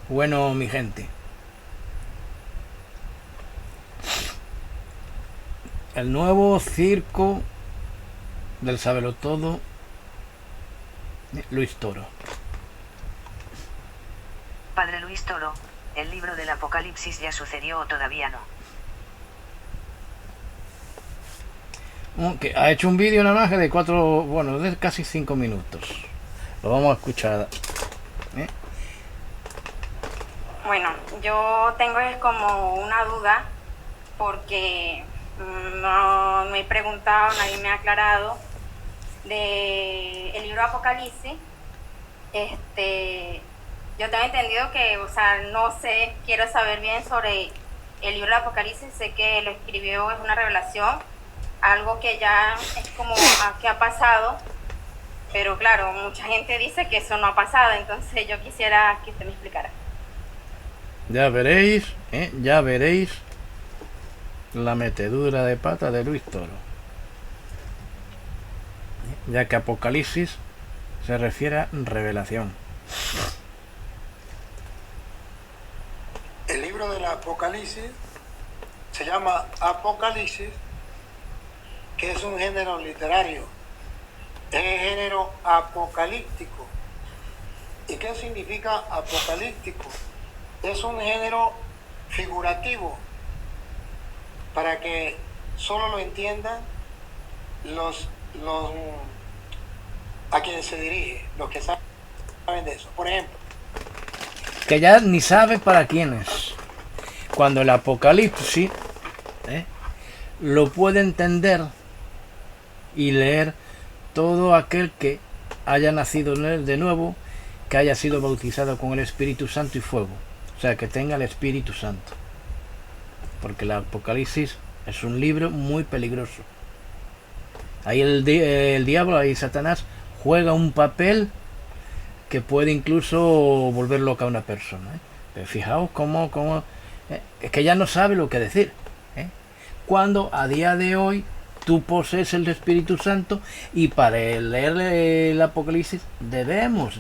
Bueno, mi gente, el nuevo circo del Sabelotodo, Luis Toro. Padre Luis Toro, ¿el libro del Apocalipsis ya sucedió o todavía no? Que ha hecho un vídeo nada más que de de casi 5 minutos. Lo vamos a escuchar. ¿eh? Bueno, yo tengo es como una duda porque no me he preguntado, nadie me ha aclarado de el libro Apocalipsis. Yo tengo entendido que, o sea, no sé, quiero saber bien sobre el libro Apocalipsis. Sé que lo escribió, es una revelación, algo que ya es como que ha pasado, pero claro, mucha gente dice que eso no ha pasado, entonces yo quisiera que usted me explicara. Ya veréis la metedura de pata de Luis Toro. Ya que Apocalipsis se refiere a revelación. El libro del Apocalipsis se llama Apocalipsis, que es un género literario, es el género apocalíptico. ¿Y qué significa apocalíptico? Es un género figurativo, para que solo lo entiendan los a quienes se dirige, los que saben de eso. Por ejemplo, Que ya ni sabe para quién es. Cuando el Apocalipsis lo puede entender y leer todo aquel que haya nacido de nuevo, que haya sido bautizado con el Espíritu Santo y fuego. O sea, que tenga el Espíritu Santo. Porque el Apocalipsis es un libro muy peligroso. Ahí el diablo, ahí Satanás, juega un papel que puede incluso volver loca a una persona. Pero fijaos cómo es que ya no sabe lo que decir. Cuando a día de hoy tú posees el Espíritu Santo y para leer el Apocalipsis debemos,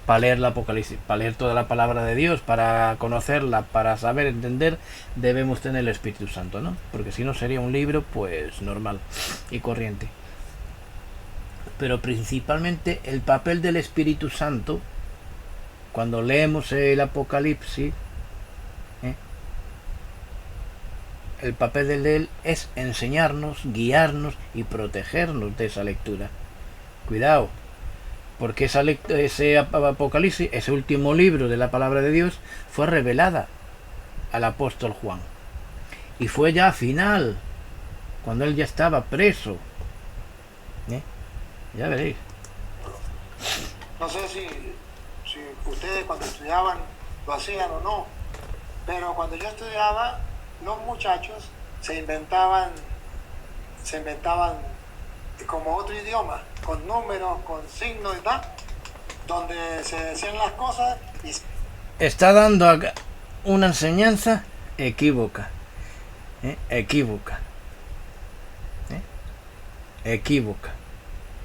para leer el Apocalipsis, para leer toda la palabra de Dios, para conocerla, para saber entender, debemos tener el Espíritu Santo, ¿no? Porque si no sería un libro pues normal y corriente. Pero principalmente el papel del Espíritu Santo, cuando leemos el Apocalipsis, el papel de él es enseñarnos, guiarnos y protegernos de esa lectura. Cuidado, porque ese Apocalipsis, ese último libro de la palabra de Dios, fue revelada al apóstol Juan. Y fue ya final, cuando él ya estaba preso. Ya veréis. no sé si ustedes cuando estudiaban lo hacían o no, pero cuando yo estudiaba, los muchachos se inventaban como otro idioma, con números, con signos y tal, donde se decían las cosas y Está dando una enseñanza equívoca. Equívoca.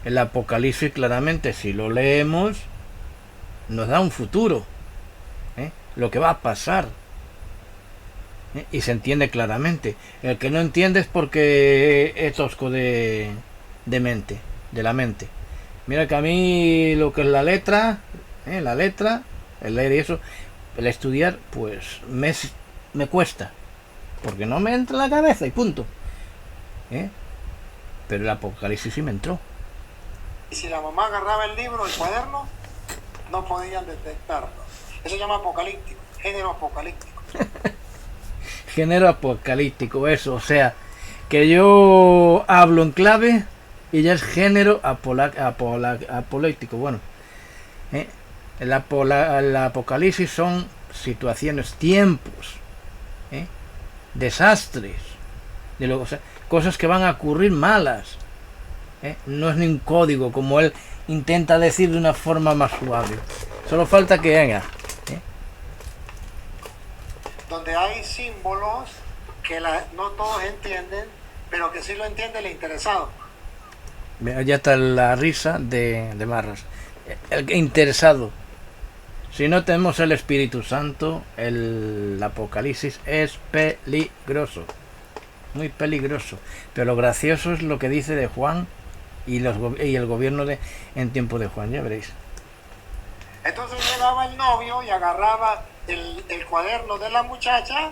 El Apocalipsis claramente, si lo leemos, nos da un futuro, lo que va a pasar, y se entiende claramente. El que no entiende es porque es tosco de mente, de la mente. Mira que a mí lo que es la letra, el leer y eso, el estudiar, pues me cuesta, porque no me entra en la cabeza y punto. Pero el Apocalipsis sí me entró. si la mamá agarraba el libro, el cuaderno, no podían detectarlo. Eso se llama apocalíptico, género apocalíptico. Género apocalíptico, eso, o sea, que yo hablo en clave y ya es género apocalíptico. Bueno, el Apocalipsis son situaciones, tiempos, desastres, o sea, cosas que van a ocurrir malas. No es ni un código, como él intenta decir de una forma más suave. Solo falta que venga. Donde hay símbolos que no todos entienden, pero que sí lo entiende el interesado. Ya está la risa de Marras. El interesado. Si no tenemos el Espíritu Santo, el Apocalipsis es peligroso. Muy peligroso. Pero lo gracioso es lo que dice de Juan y el gobierno en tiempo de Juan, ya veréis. Entonces llegaba el novio y agarraba el cuaderno de la muchacha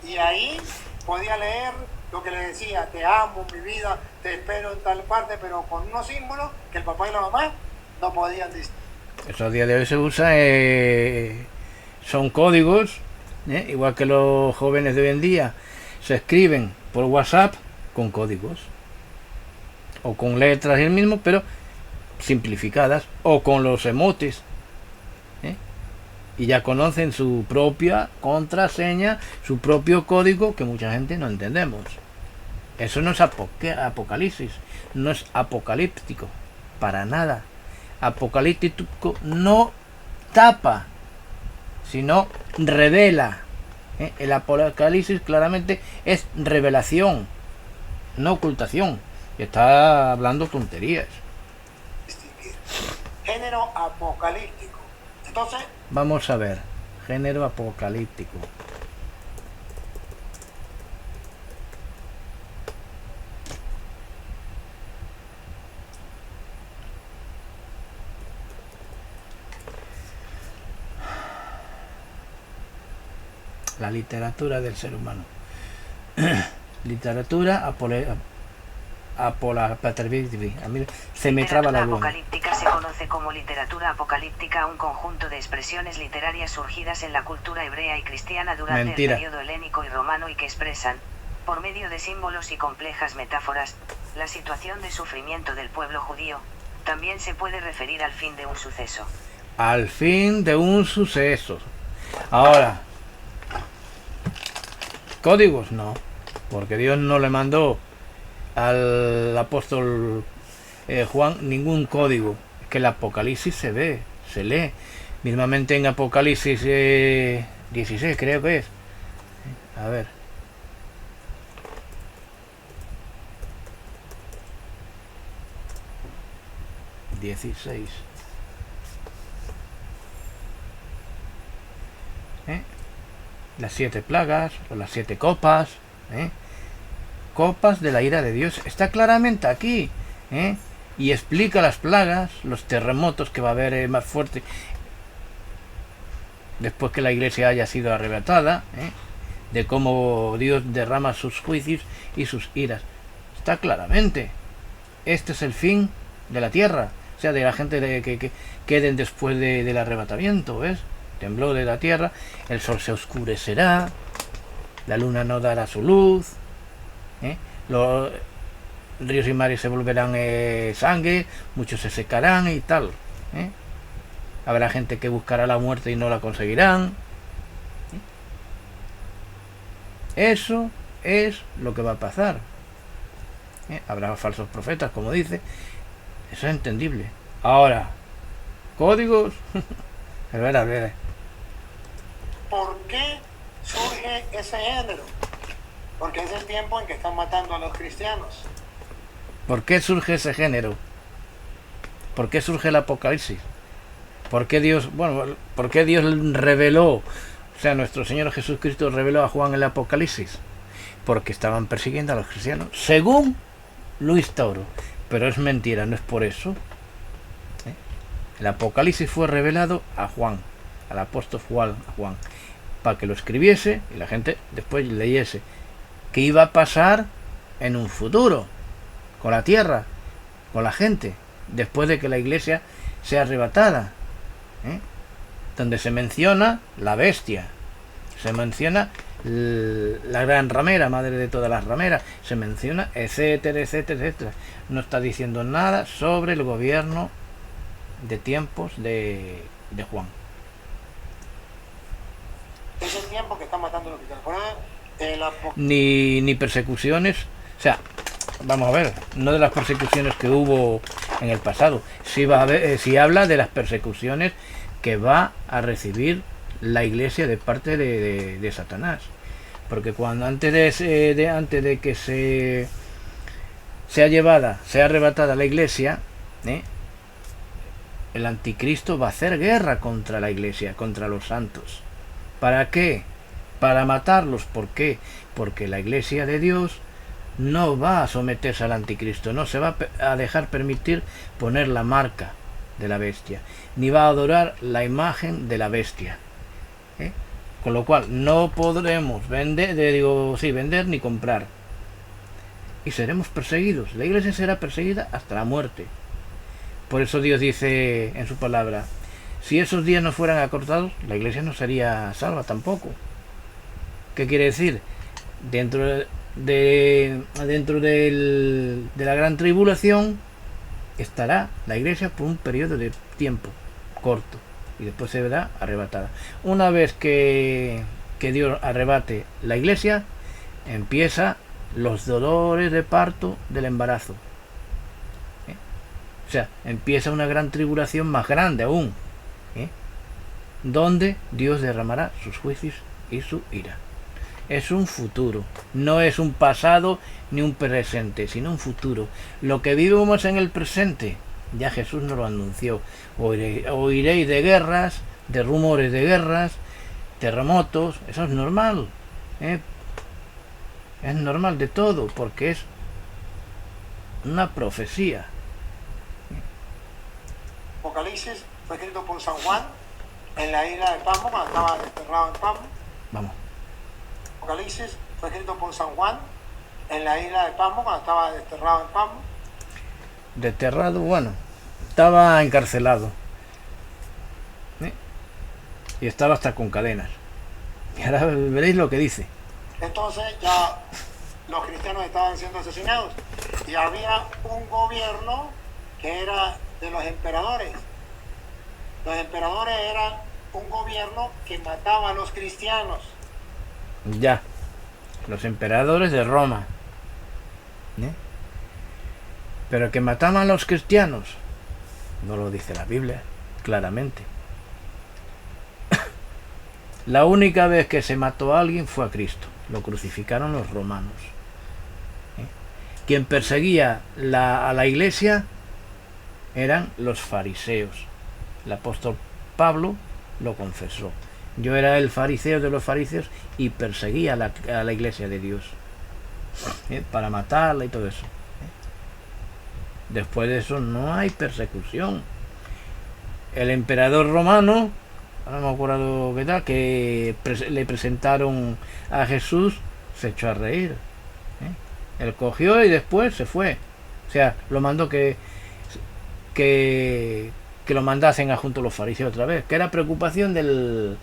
y ahí podía leer lo que le decía: te amo, mi vida, te espero en tal parte, pero con unos símbolos que el papá y la mamá no podían distinguir. Eso a día de hoy se usa, son códigos, igual que los jóvenes de hoy en día se escriben por WhatsApp con códigos o con letras el mismo, pero simplificadas, o con los emotes, y ya conocen su propia contraseña, su propio código, que mucha gente no entendemos. Eso no es apocalipsis, no es apocalíptico, para nada. Apocalíptico no tapa, sino revela. El apocalipsis claramente es revelación, no ocultación. Y está hablando tonterías. Género apocalíptico. Entonces, vamos a ver, género apocalíptico. La literatura del ser humano. Literatura a mí se me traba la lengua. Apocalíptica se conoce como literatura apocalíptica, un conjunto de expresiones literarias surgidas en la cultura hebrea y cristiana durante el periodo helénico y romano y que expresan, por medio de símbolos y complejas metáforas, la situación de sufrimiento del pueblo judío. También se puede referir al fin de un suceso. Al fin de un suceso. Ahora, códigos no, porque Dios no le mandó al apóstol Juan ningún código. Es que el Apocalipsis se ve, se lee. Mismamente en Apocalipsis 16 creo que es. A ver. ...16... las 7 plagas o las 7 copas, copas de la ira de Dios, está claramente aquí, y explica las plagas, los terremotos que va a haber más fuerte después que la iglesia haya sido arrebatada, de cómo Dios derrama sus juicios y sus iras. Está claramente, este es el fin de la tierra, o sea, de la gente que queden después del arrebatamiento, ¿ves? Temblor de la tierra, el sol se oscurecerá, la luna no dará su luz, los ríos y mares se volverán sangre, muchos se secarán y tal. Habrá gente que buscará la muerte y no la conseguirán. Eso es lo que va a pasar. Habrá falsos profetas, como dice. Eso es entendible. Ahora, códigos. A ver. ¿Por qué surge ese género? Porque es el tiempo en que están matando a los cristianos. ¿Por qué surge ese género? ¿Por qué surge el Apocalipsis? ¿Por qué Dios reveló, o sea, nuestro Señor Jesucristo reveló a Juan el Apocalipsis? Porque estaban persiguiendo a los cristianos, según Luis Toro. Pero es mentira, no es por eso. El Apocalipsis fue revelado a Juan, al apóstol Juan, para que lo escribiese y la gente después leyese qué iba a pasar en un futuro con la tierra, con la gente, después de que la iglesia sea arrebatada, donde se menciona la bestia, se menciona la gran ramera, madre de todas las rameras, se menciona etcétera, etcétera, etcétera. No está diciendo nada sobre el gobierno de tiempos de Juan. Es el tiempo que está matando a los cristianos. Ni persecuciones, o sea, vamos a ver, no de las persecuciones que hubo en el pasado, si habla de las persecuciones que va a recibir la iglesia de parte de Satanás, porque cuando antes de que sea arrebatada la iglesia, el anticristo va a hacer guerra contra la iglesia, contra los santos. ¿Para qué? Para matarlos. ¿Por qué? Porque la iglesia de Dios no va a someterse al anticristo, no se va a dejar permitir poner la marca de la bestia, ni va a adorar la imagen de la bestia. Con lo cual no podremos vender ni comprar. Y seremos perseguidos. La iglesia será perseguida hasta la muerte. Por eso Dios dice en su palabra, si esos días no fueran acortados, la iglesia no sería salva tampoco. ¿Qué quiere decir? Dentro de la gran tribulación estará la iglesia por un periodo de tiempo corto y después se verá arrebatada. Una vez que Dios arrebate la iglesia, empieza los dolores de parto del embarazo. O sea, empieza una gran tribulación más grande aún, donde Dios derramará sus juicios y su ira. Es un futuro, no es un pasado ni un presente, sino un futuro. Lo que vivimos en el presente, ya Jesús nos lo anunció. Oiréis de guerras, de rumores de guerras, terremotos, eso es normal. Es normal de todo, porque es una profecía. Apocalipsis fue escrito por San Juan en la isla de Patmos, cuando estaba desterrado en Patmos. Vamos. Apocalipsis fue escrito por San Juan en la isla de Patmos, cuando estaba desterrado en Patmos. Desterrado, bueno, estaba encarcelado. Y estaba hasta con cadenas. Y ahora veréis lo que dice. Entonces ya los cristianos estaban siendo asesinados. Y había un gobierno que era de los emperadores. Los emperadores eran un gobierno que mataba a los cristianos. Ya, los emperadores de Roma. Pero que mataban a los cristianos, no lo dice la Biblia, claramente. La única vez que se mató a alguien fue a Cristo. Lo crucificaron los romanos. Quien perseguía a la iglesia eran los fariseos. El apóstol Pablo lo confesó. Yo era el fariseo de los fariseos y perseguía a la iglesia de Dios para matarla y todo eso. Después de eso no hay persecución. El emperador romano, ahora no me acuerdo qué tal, que le presentaron a Jesús, se echó a reír. Él cogió y después se fue. O sea, lo mandó que lo mandasen a junto a los fariseos otra vez, que era preocupación del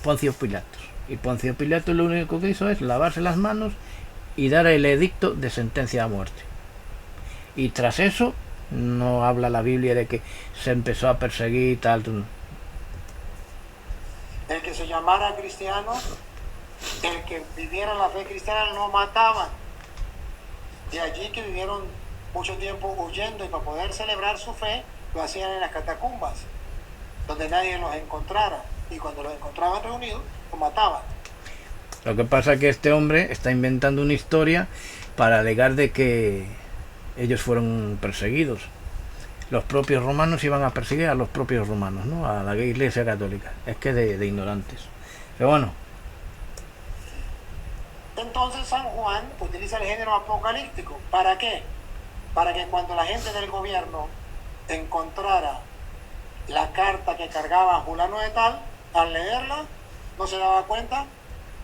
Poncio Pilatos. Y Poncio Pilatos lo único que hizo es lavarse las manos y dar el edicto de sentencia a muerte. Y tras eso no habla la Biblia de que se empezó a perseguir y tal. El que se llamara cristiano, el que viviera la fe cristiana, no mataban. De allí que vivieron mucho tiempo huyendo, y para poder celebrar su fe lo hacían en las catacumbas, donde nadie los encontrara, y cuando los encontraban reunidos los mataban. Lo que pasa es que este hombre está inventando una historia para alegar de que ellos fueron perseguidos. Los propios romanos iban a perseguir a los propios romanos, ¿no? A la iglesia católica. Es que de ignorantes. Pero bueno. Entonces San Juan utiliza el género apocalíptico. ¿Para qué? Para que cuando la gente del gobierno encontrara la carta que cargaba Fulano de tal, al leerla no se daba cuenta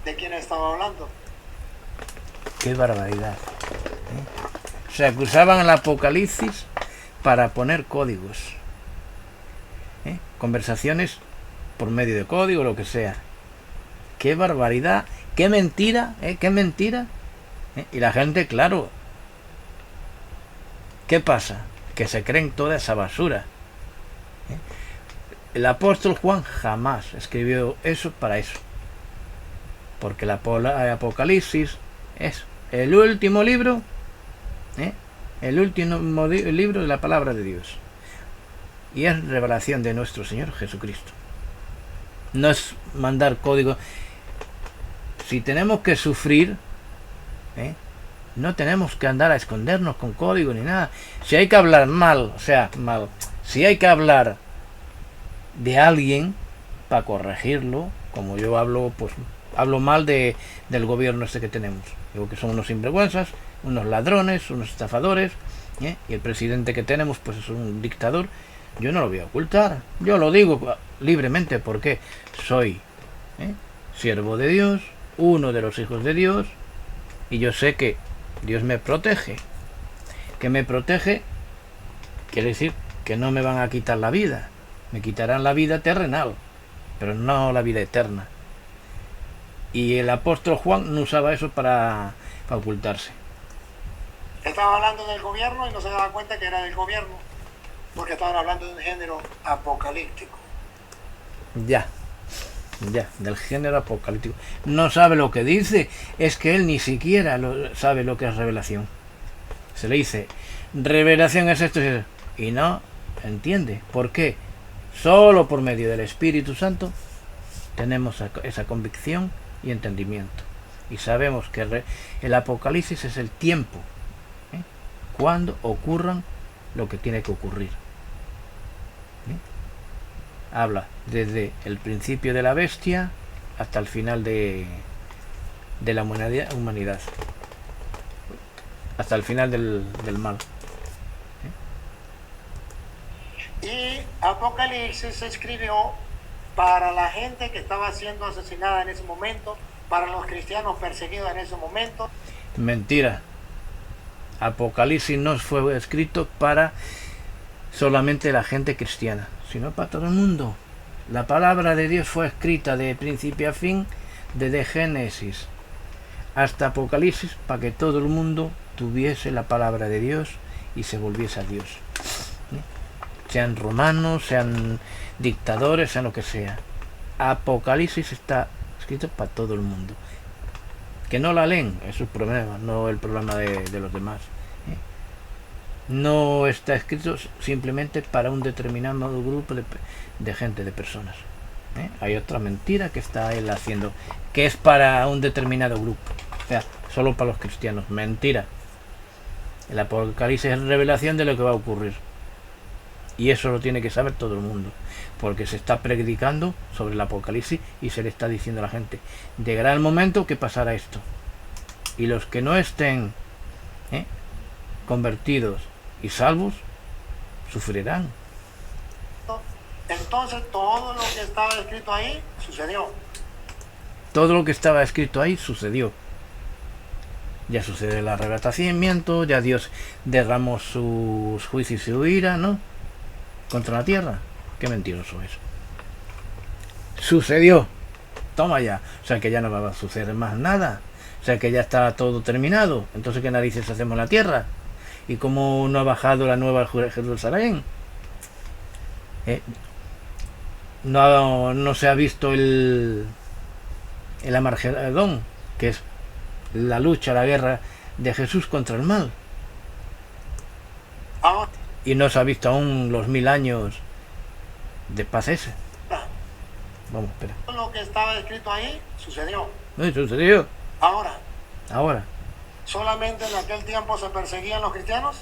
de quién estaba hablando. ¡Qué barbaridad! Se acusaban al Apocalipsis para poner códigos. Conversaciones por medio de código, lo que sea. ¡Qué barbaridad! ¡Qué mentira! ¡Qué mentira! Y la gente, claro. ¿Qué pasa? Que se creen toda esa basura. El apóstol Juan jamás escribió eso para eso. Porque el Apocalipsis es el último libro, el último libro de la palabra de Dios. Y es revelación de nuestro Señor Jesucristo. No es mandar código. Si tenemos que sufrir, No tenemos que andar a escondernos con código ni nada. Si hay que hablar mal, o sea, mal, si hay que hablar de alguien para corregirlo, como yo hablo, pues hablo mal del gobierno este que tenemos. Digo que son unos sinvergüenzas, unos ladrones, unos estafadores, y el presidente que tenemos pues es un dictador. Yo no lo voy a ocultar, yo lo digo libremente porque soy siervo de Dios, uno de los hijos de Dios, y yo sé que Dios me protege. Que me protege quiere decir que no me van a quitar la vida, me quitarán la vida terrenal, pero no la vida eterna. Y el apóstol Juan no usaba eso para ocultarse. Estaba hablando del gobierno y no se daba cuenta que era del gobierno, porque estaban hablando de un género apocalíptico. Ya, del género apocalíptico. No sabe lo que dice, es que él ni siquiera sabe lo que es revelación. Se le dice, revelación es esto y no entiende. ¿Por qué? Solo por medio del Espíritu Santo tenemos esa convicción y entendimiento. Y sabemos que el Apocalipsis es el tiempo, cuando ocurran lo que tiene que ocurrir. Habla desde el principio de la bestia hasta el final de la humanidad. Hasta el final del mal. Y Apocalipsis se escribió para la gente que estaba siendo asesinada en ese momento, para los cristianos perseguidos en ese momento. Mentira. Apocalipsis no fue escrito para solamente la gente cristiana, sino para todo el mundo. La palabra de Dios fue escrita de principio a fin, desde Génesis hasta Apocalipsis, para que todo el mundo tuviese la palabra de Dios y se volviese a Dios. Sean romanos, sean dictadores, sean lo que sea. Apocalipsis está escrito para todo el mundo. Que no la leen, es su problema, no el problema de los demás. No está escrito simplemente para un determinado grupo de gente, de personas. Hay otra mentira que está él haciendo, que es para un determinado grupo. O sea, solo para los cristianos. Mentira. El Apocalipsis es revelación de lo que va a ocurrir. Y eso lo tiene que saber todo el mundo, porque se está predicando sobre el Apocalipsis y se le está diciendo a la gente, llegará el momento que pasará esto. Y los que no estén convertidos y salvos, sufrirán. Entonces todo lo que estaba escrito ahí sucedió. Todo lo que estaba escrito ahí sucedió. Ya sucede el arrebatamiento, ya Dios derramó sus juicios y su ira, ¿no? Contra la tierra. Qué mentiroso es. Sucedió. Toma ya. O sea que ya no va a suceder más nada. O sea que ya está todo terminado. Entonces, ¿qué narices hacemos en la tierra? ¿Y cómo no ha bajado la nueva Jerusalén? No se ha visto el Armagedón, que es la lucha, la guerra de Jesús contra el mal. Y no se ha visto aún los 1000 años de paz ese. Vamos, espera. Lo que estaba escrito ahí sucedió. No, sucedió. Ahora. ¿Solamente en aquel tiempo se perseguían los cristianos?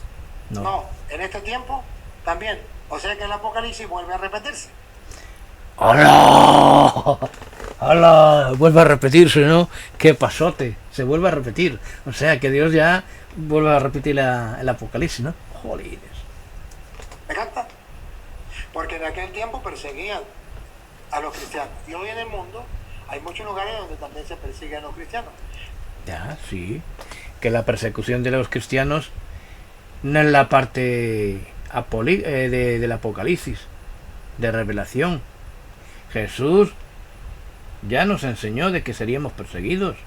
No. En este tiempo también. O sea que el Apocalipsis vuelve a repetirse. ¡Hola! ¡Hola! Vuelve a repetirse, ¿no? ¡Qué pasote! Se vuelve a repetir. O sea que Dios ya vuelve a repetir el Apocalipsis, ¿no? ¡Jolines! Me encanta. Porque en aquel tiempo perseguían a los cristianos. Y hoy en el mundo hay muchos lugares donde también se persiguen a los cristianos. Ya, sí. Que la persecución de los cristianos no es la parte del Apocalipsis, de revelación. Jesús ya nos enseñó de que seríamos perseguidos.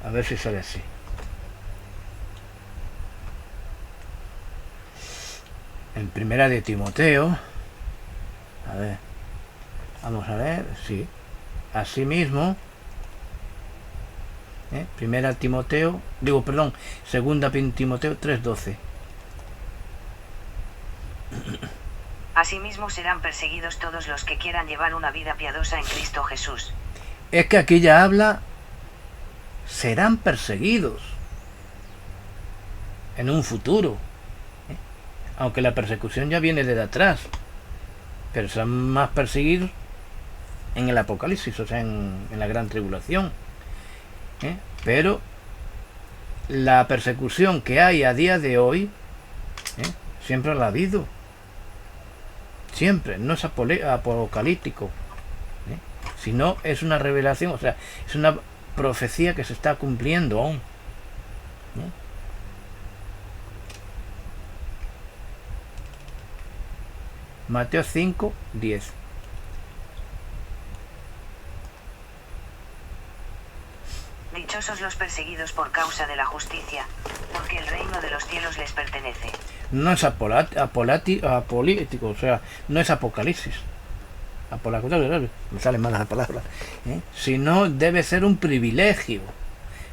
A ver si sale así. En primera de Timoteo, a ver, vamos a ver, sí, así mismo, primera Timoteo, segunda Timoteo 3:12. Asimismo serán perseguidos todos los que quieran llevar una vida piadosa en Cristo Jesús. Es que aquí ya habla, serán perseguidos en un futuro, ¿eh? Aunque la persecución ya viene desde atrás, pero serán más perseguidos en el Apocalipsis, o sea, en la gran tribulación, ¿eh? Pero la persecución que hay a día de hoy, ¿eh? Siempre la ha habido, siempre, no es apocalíptico, ¿eh? Sino es una revelación, o sea, es una profecía que se está cumpliendo aún, ¿eh? Mateo 5, 10. Dichosos los perseguidos por causa de la justicia, porque el reino de los cielos les pertenece. No es apolítico, o sea, no es apocalipsis. Me salen malas las palabras, ¿eh? Sino debe ser un privilegio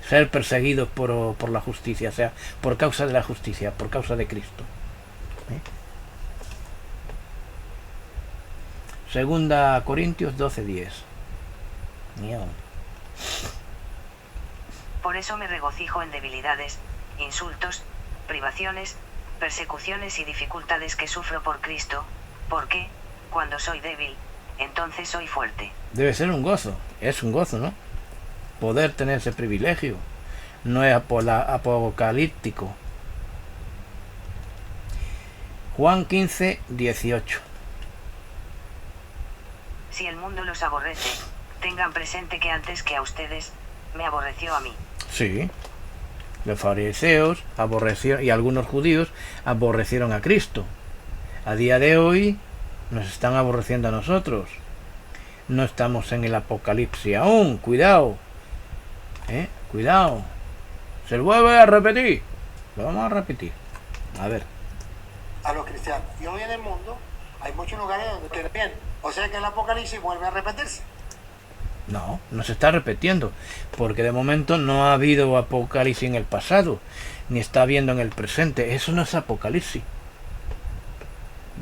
ser perseguidos por la justicia, o sea, por causa de la justicia, por causa de Cristo, ¿eh? Segunda Corintios 12:10. Por eso me regocijo en debilidades, insultos, privaciones, persecuciones y dificultades que sufro por Cristo, porque, cuando soy débil, entonces soy fuerte. Debe ser un gozo, es un gozo, ¿no? Poder tener ese privilegio, no es apocalíptico. Juan 15:18. Si el mundo los aborrece, tengan presente que antes que a ustedes, me aborreció a mí. Sí, los fariseos aborrecieron, y algunos judíos aborrecieron a Cristo. A día de hoy nos están aborreciendo a nosotros. No estamos en el Apocalipsis aún, cuidado, cuidado, se lo vuelve a repetir, lo vamos a repetir, a ver. A los cristianos. Y hoy en el mundo hay muchos lugares donde ustedes bien. O sea que el Apocalipsis vuelve a repetirse. No se está repitiendo, porque de momento no ha habido Apocalipsis en el pasado, ni está habiendo en el presente. Eso no es Apocalipsis,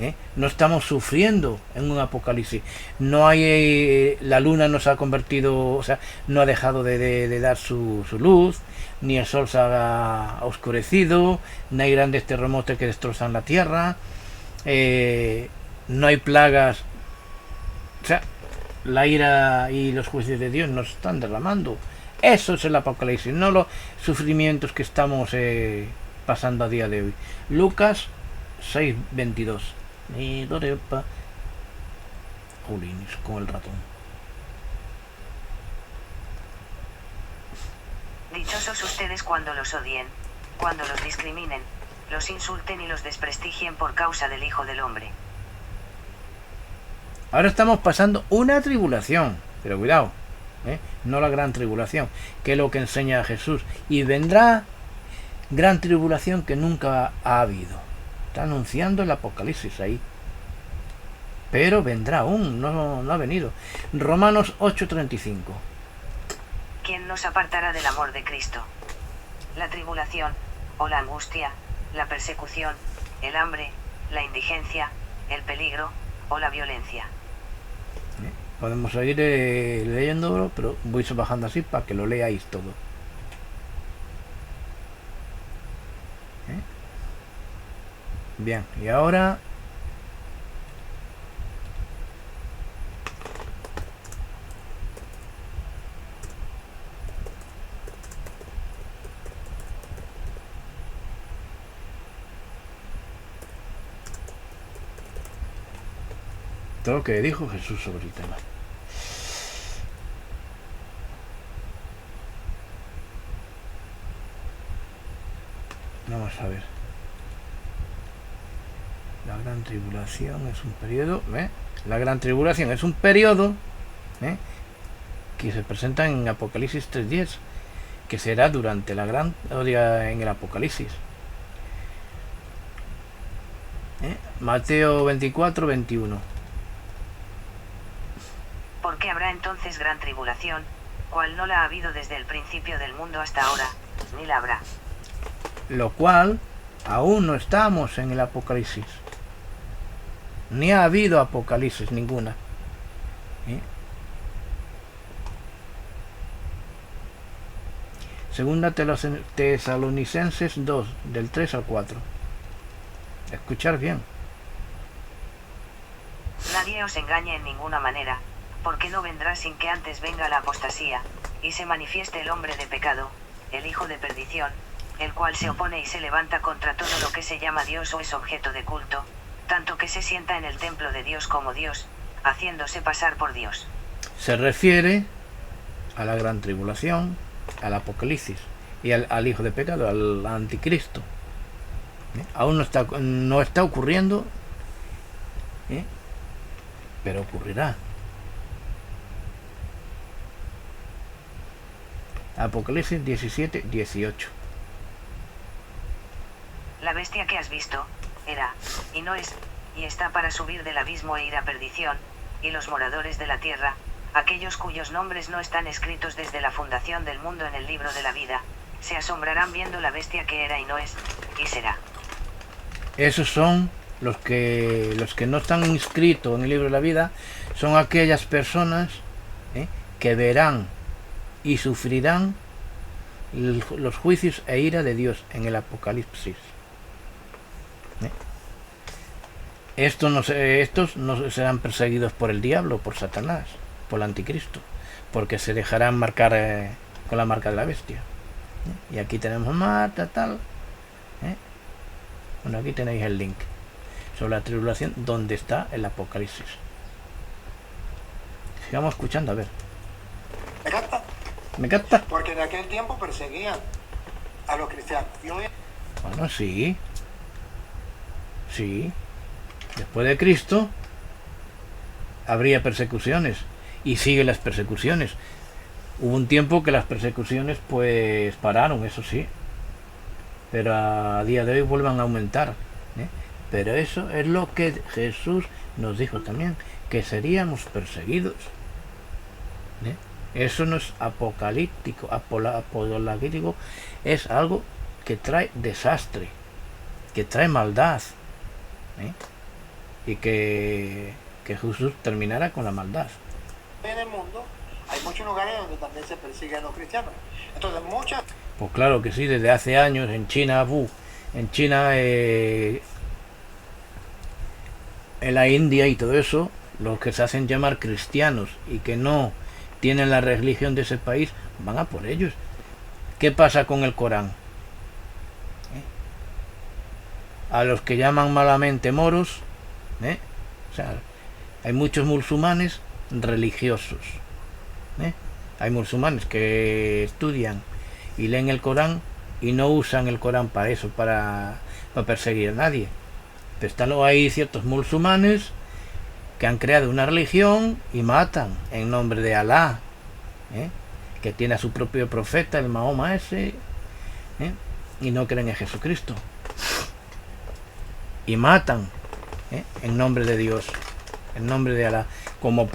¿eh? No estamos sufriendo en un Apocalipsis. No hay, la luna no se ha convertido, o sea, no ha dejado de dar su luz, ni el sol se ha oscurecido, no hay grandes terremotos que destrozan la tierra, no hay plagas, o sea, la ira y los juicios de Dios nos están derramando. Eso es el Apocalipsis, no los sufrimientos que estamos pasando a día de hoy. Lucas 6:22. Jolines, con el ratón. Dichosos ustedes cuando los odien, cuando los discriminen, los insulten y los desprestigien por causa del Hijo del Hombre. Ahora estamos pasando una tribulación, pero cuidado, no la gran tribulación, que es lo que enseña Jesús. Y vendrá gran tribulación que nunca ha habido. Está anunciando el Apocalipsis ahí. Pero vendrá aún, no ha venido. Romanos 8:35. ¿Quién nos apartará del amor de Cristo? La tribulación, o la angustia, la persecución, el hambre, la indigencia, el peligro, o la violencia. Podemos seguir leyéndolo, pero voy bajando así para que lo leáis todo. Bien, y ahora todo lo que dijo Jesús sobre el tema. Vamos a ver. La gran tribulación es un periodo, La gran tribulación es un periodo, que se presenta en Apocalipsis 3:10, que será durante la gran odia en el Apocalipsis. Mateo 24:21. Porque habrá entonces gran tribulación, cual no la ha habido desde el principio del mundo hasta ahora, ni la habrá. Lo cual aún no estamos en el Apocalipsis. ni ha habido apocalipsis ninguna. Segunda Tesalonicenses 2, del 3 al 4. Escuchar bien. Nadie os engañe en ninguna manera, porque no vendrá sin que antes venga la apostasía, y se manifieste el hombre de pecado, el hijo de perdición, el cual se opone y se levanta contra todo lo que se llama Dios o es objeto de culto, tanto que se sienta en el templo de Dios como Dios, haciéndose pasar por Dios. Se refiere a la gran tribulación, al apocalipsis y al hijo de pecado, al anticristo. Aún no está ocurriendo, pero ocurrirá. Apocalipsis 17, 18. La bestia que has visto, era, y no es, y está para subir del abismo e ir a perdición, y los moradores de la tierra, aquellos cuyos nombres no están escritos desde la fundación del mundo en el libro de la vida, se asombrarán viendo la bestia que era y no es, y será. Esos son los que no están inscritos en el libro de la vida, son aquellas personas que verán y sufrirán los juicios e ira de Dios en el Apocalipsis. Estos no serán perseguidos por el diablo, por Satanás, por el anticristo, porque se dejarán marcar con la marca de la bestia. Y aquí tenemos Marta, tal. Bueno, aquí tenéis el link sobre la tribulación, donde está el Apocalipsis. Sigamos escuchando, a ver. ¿Me capta? ¿Me capta? Porque en aquel tiempo perseguían a los cristianos. Bueno, sí. Sí. Después de Cristo habría persecuciones. Y siguen las persecuciones. Hubo un tiempo que las persecuciones pues pararon, eso sí. Pero a día de hoy vuelvan a aumentar. Pero eso es lo que Jesús nos dijo también, que seríamos perseguidos. Eso no es apocalíptico, apologético, es algo que trae desastre, que trae maldad, y que Jesús terminará con la maldad. En el mundo hay muchos lugares donde también se persiguen a los cristianos. Entonces muchas... Pues claro que sí, desde hace años en China, en la India y todo eso, los que se hacen llamar cristianos y que no tienen la religión de ese país, van a por ellos. ¿Qué pasa con el Corán? A los que llaman malamente moros, o sea, hay muchos musulmanes religiosos, hay musulmanes que estudian y leen el Corán y no usan el Corán para eso, para perseguir a nadie. Pero hay ciertos musulmanes que han creado una religión y matan en nombre de Alá, que tiene a su propio profeta, el Mahoma ese, y no creen en Jesucristo. Y matan en nombre de Dios, en nombre de Alá, como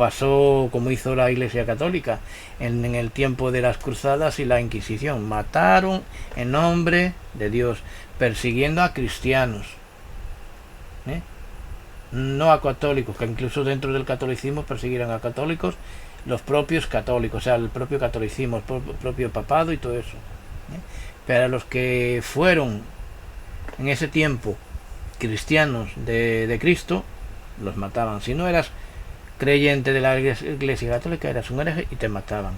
hizo la Iglesia Católica en el tiempo de las cruzadas y la Inquisición. Mataron en nombre de Dios, persiguiendo a cristianos, no a católicos, que incluso dentro del catolicismo persiguieron a católicos, los propios católicos, o sea, el propio catolicismo, el propio papado y todo eso. Pero a los que fueron en ese tiempo cristianos de Cristo, los mataban. Si no eras creyente de la Iglesia Católica, eras un hereje y te mataban.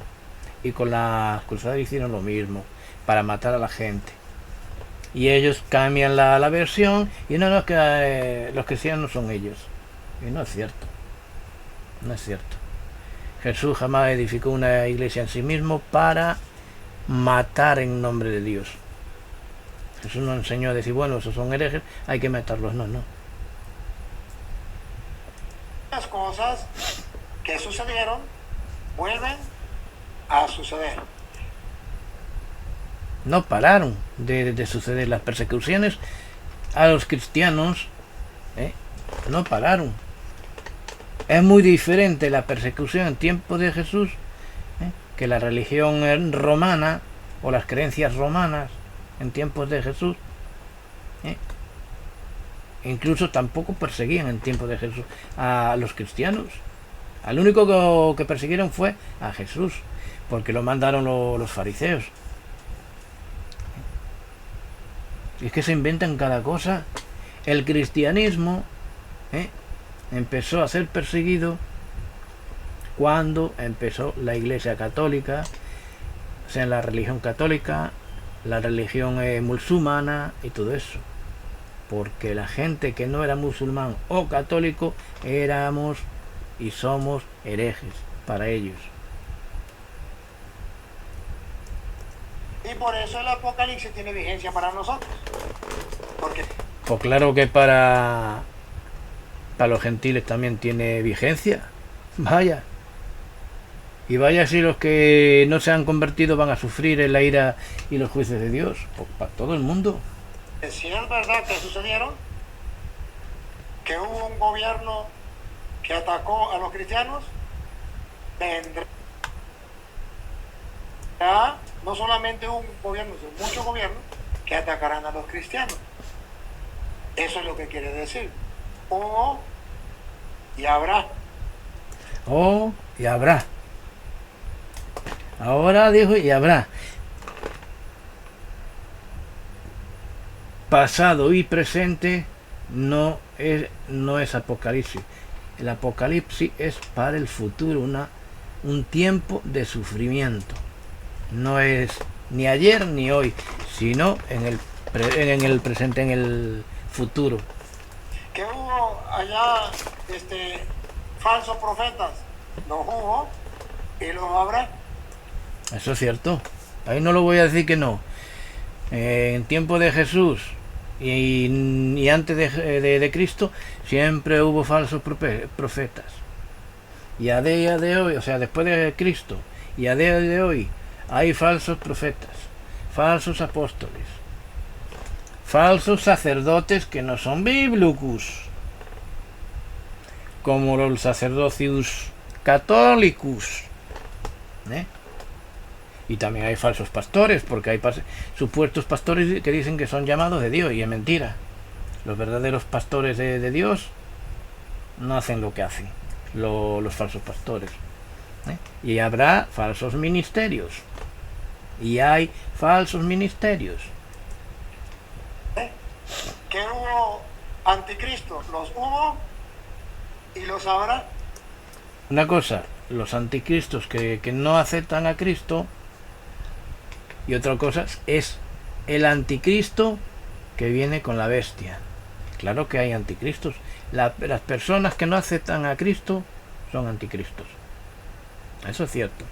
Y con las cruzadas hicieron lo mismo, para matar a la gente. Y ellos cambian la versión y no, que los cristianos son ellos. Y no es cierto. No es cierto. Jesús jamás edificó una iglesia en sí mismo para matar en nombre de Dios. Jesús nos enseñó a decir, bueno, esos son herejes, hay que matarlos. No. Las cosas que sucedieron vuelven a suceder. No pararon de suceder las persecuciones a los cristianos, no pararon. Es muy diferente la persecución en tiempos de Jesús que la religión romana o las creencias romanas en tiempos de Jesús. Incluso tampoco perseguían en tiempo de Jesús a los cristianos. Al único que persiguieron fue a Jesús, porque lo mandaron los fariseos. Y es que se inventan cada cosa. El cristianismo empezó a ser perseguido cuando empezó la Iglesia católica, o sea, la religión católica, la religión musulmana y todo eso. Porque la gente que no era musulmán o católico éramos y somos herejes para ellos. Y por eso el Apocalipsis tiene vigencia para nosotros. Porque pues claro que para los gentiles también tiene vigencia. Vaya. Y vaya si los que no se han convertido van a sufrir la ira y los juicios de Dios. Pues para todo el mundo. si es verdad que sucedieron, que hubo un gobierno que atacó a los cristianos, vendrá no solamente un gobierno, sino muchos gobiernos que atacarán a los cristianos. Eso es lo que quiere decir. O y habrá. Oh, y habrá. Ahora dijo y habrá. Pasado y presente no es Apocalipsis. El Apocalipsis es para el futuro, un tiempo de sufrimiento. No es ni ayer ni hoy, sino en el presente, en el futuro. Que hubo allá falsos profetas, los hubo y los habrá. Eso es cierto. Ahí no lo voy a decir que no. En tiempo de Jesús y antes de Cristo siempre hubo falsos profetas. Y a día de hoy, o sea, después de Cristo y a día de hoy, hay falsos profetas, falsos apóstoles, falsos sacerdotes que no son bíblicos, como los sacerdocios católicos, y también hay falsos pastores, porque hay supuestos pastores que dicen que son llamados de Dios, y es mentira. Los verdaderos pastores de Dios no hacen lo que hacen los falsos pastores. Y habrá falsos ministerios, y hay falsos ministerios. Que hubo anticristos, los hubo y los habrá. Una cosa, los anticristos que no aceptan a Cristo, y otra cosa es el anticristo que viene con la bestia. Claro que hay anticristos. Las personas que no aceptan a Cristo son anticristos. Eso es cierto.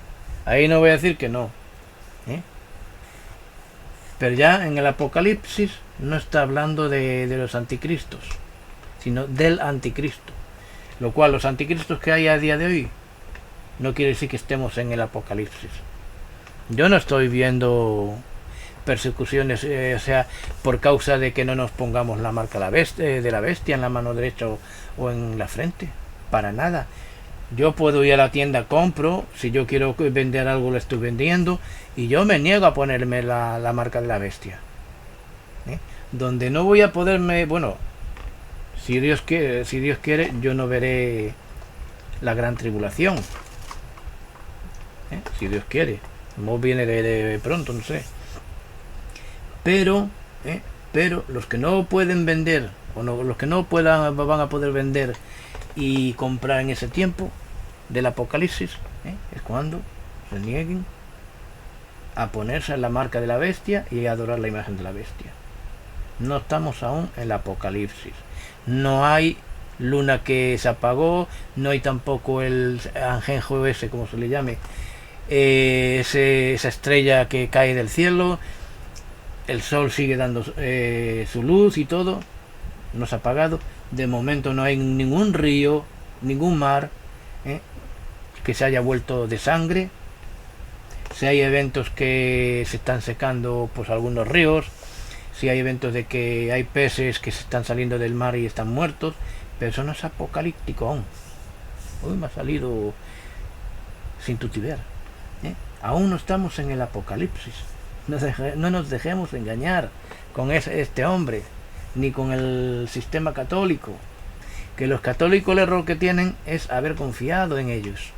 Ahí no voy a decir que no. Pero ya en el Apocalipsis no está hablando de los anticristos, sino del anticristo. Lo cual los anticristos que hay a día de hoy no quiere decir que estemos en el Apocalipsis. Yo no estoy viendo persecuciones, o sea, por causa de que no nos pongamos la marca de la bestia en la mano derecha o en la frente. Para nada. Yo puedo ir a la tienda, compro, si yo quiero vender algo lo estoy vendiendo, y yo me niego a ponerme la marca de la bestia. Donde no voy a poderme, bueno, si Dios quiere, yo no veré la gran tribulación. Si Dios quiere. No viene de pronto, no sé. Pero los que no pueden vender, o no, los que no van a poder vender y comprar en ese tiempo del Apocalipsis, es cuando se nieguen a ponerse la marca de la bestia y a adorar la imagen de la bestia. No estamos aún en el Apocalipsis. No hay luna que se apagó, no hay tampoco el anjenjo ese, como se le llame, esa estrella que cae del cielo. El sol sigue dando su luz y todo, no se ha apagado. De momento no hay ningún río, ningún mar que se haya vuelto de sangre. Si hay eventos que se están secando, pues algunos ríos, si hay eventos de que hay peces que se están saliendo del mar y están muertos, pero eso no es apocalíptico aún. Hoy me ha salido sin tutiver. Aún no estamos en el Apocalipsis. No nos dejemos engañar con este hombre. ni con el sistema católico. Que los católicos el error que tienen es haber confiado en ellos.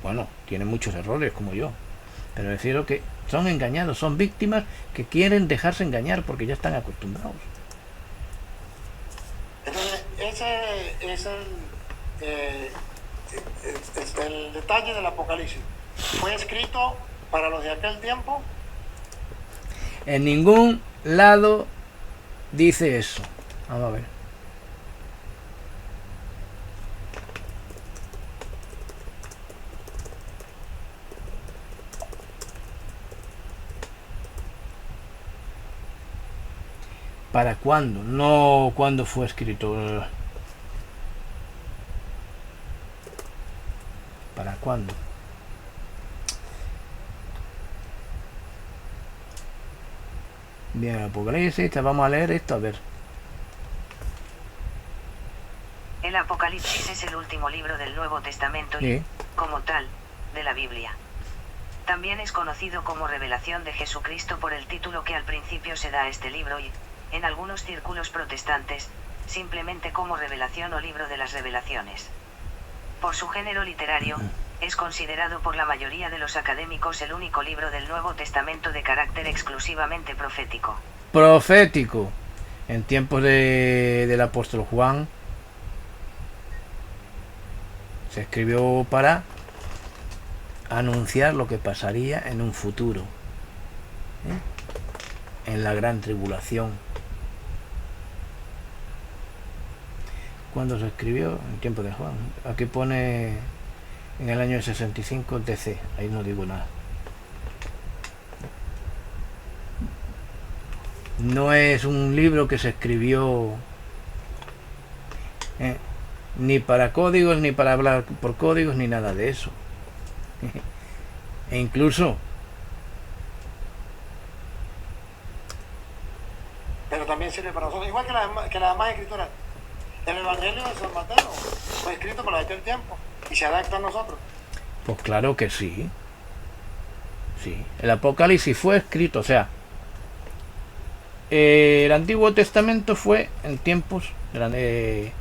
Bueno, tienen muchos errores como yo, pero decir que son engañados, son víctimas que quieren dejarse engañar porque ya están acostumbrados. Entonces, ese es el detalle del Apocalipsis. ¿Fue escrito para los de aquel tiempo? En ningún lado dice eso. Vamos a ver. ¿Para cuándo? No cuándo fue escrito. ¿Para cuándo? Bien, el Apocalipsis, vamos a leer esto, a ver. El Apocalipsis es el último libro del Nuevo Testamento y, Sí. como tal, de la Biblia. También es conocido como Revelación de Jesucristo por el título que al principio se da a este libro y, en algunos círculos protestantes, simplemente como Revelación o Libro de las Revelaciones. Por su género literario, es considerado por la mayoría de los académicos el único libro del Nuevo Testamento de carácter exclusivamente profético. Profético. En tiempos del apóstol Juan se escribió para anunciar lo que pasaría en un futuro, en la gran tribulación. ¿Cuándo se escribió? En tiempo de Juan. Aquí pone en el año 65 DC. Ahí no digo nada. No es un libro que se escribió ni para códigos, ni para hablar por códigos, ni nada de eso. E incluso... Pero también sirve para nosotros, igual que las demás escrituras. El Evangelio de San Mateo fue escrito para aquel tiempo y se adapta a nosotros. Pues claro que sí. Sí. El Apocalipsis fue escrito, o sea, el Antiguo Testamento fue en tiempos de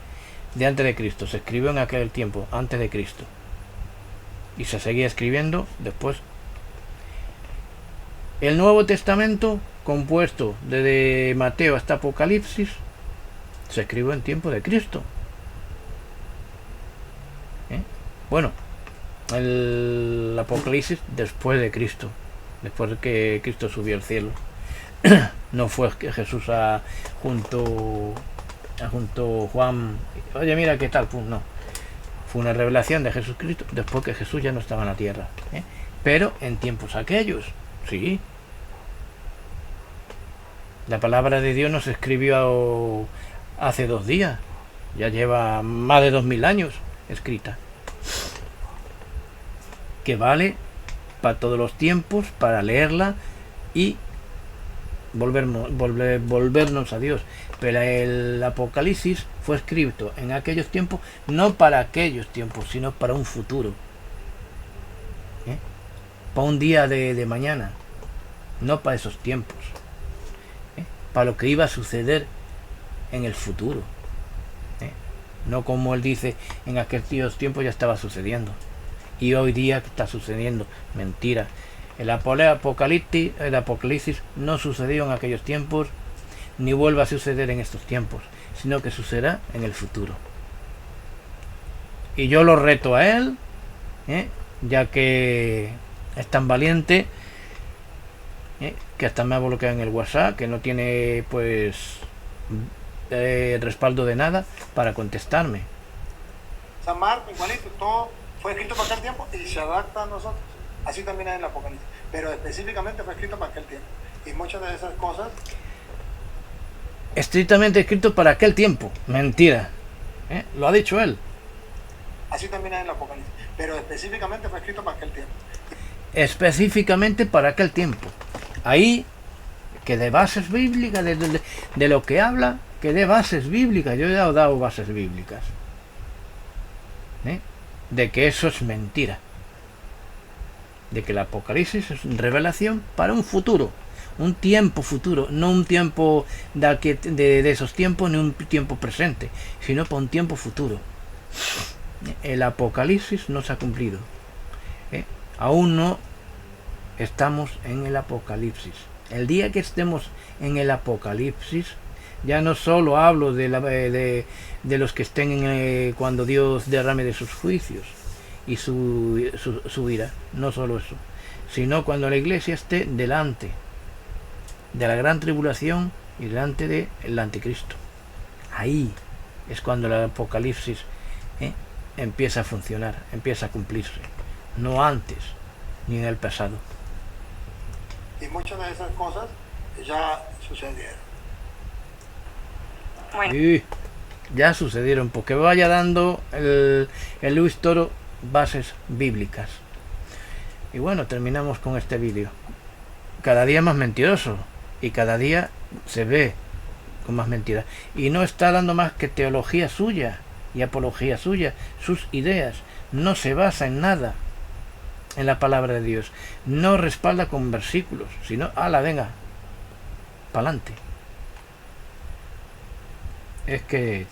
antes de Cristo. Se escribió en aquel tiempo, antes de Cristo. Y se seguía escribiendo después. El Nuevo Testamento, compuesto desde Mateo hasta Apocalipsis, se escribió en tiempo de Cristo. Bueno, el Apocalipsis después de Cristo, después de que Cristo subió al cielo. No fue que Jesús junto Juan, oye mira qué tal, pum, no. Fue una revelación de Jesucristo después que Jesús ya no estaba en la tierra. Pero en tiempos aquellos, sí. La palabra de Dios no se escribió hace 2 días, ya lleva más de 2000 años escrita, que vale para todos los tiempos, para leerla y volvernos a Dios. Pero el Apocalipsis fue escrito en aquellos tiempos, no para aquellos tiempos, sino para un futuro, para un día de mañana, no para esos tiempos, para lo que iba a suceder en el futuro, no como él dice, en aquellos tiempos ya estaba sucediendo y hoy día está sucediendo. Mentira. El Apocalipsis no sucedió en aquellos tiempos ni vuelve a suceder en estos tiempos, sino que sucederá en el futuro. Y yo lo reto a él, ya que es tan valiente, que hasta me ha bloqueado en el WhatsApp, que no tiene pues respaldo de nada para contestarme. San Marcos, igualito, todo fue escrito para aquel tiempo y se adapta a nosotros. Así también es el Apocalipsis, pero específicamente fue escrito para aquel tiempo. Y muchas de esas cosas... Estrictamente escrito para aquel tiempo. Mentira. Lo ha dicho él. Así también es el Apocalipsis, pero específicamente fue escrito para aquel tiempo. Específicamente para aquel tiempo. Ahí, que de bases bíblicas, de lo que habla, que de bases bíblicas. Yo ya he dado bases bíblicas. De que eso es mentira. De que el Apocalipsis es revelación para un futuro un tiempo futuro, no un tiempo de esos tiempos, ni un tiempo presente, sino para un tiempo futuro. El Apocalipsis no se ha cumplido. Aún no estamos en el Apocalipsis. El día que estemos en el Apocalipsis, ya no solo hablo de los que estén cuando Dios derrame de sus juicios y su ira, no solo eso, sino cuando la iglesia esté delante de la gran tribulación y delante del anticristo. Ahí es cuando el Apocalipsis empieza a funcionar, empieza a cumplirse, no antes ni en el pasado. Y muchas de esas cosas ya sucedieron. Bueno. Sí, ya sucedieron, porque vaya dando el Luis Toro bases bíblicas. Y bueno, terminamos con este vídeo. Cada día más mentiroso, y cada día se ve con más mentiras, y no está dando más que teología suya y apología suya, sus ideas. No se basa en nada en la palabra de Dios, no respalda con versículos, sino venga, pa'lante. Es que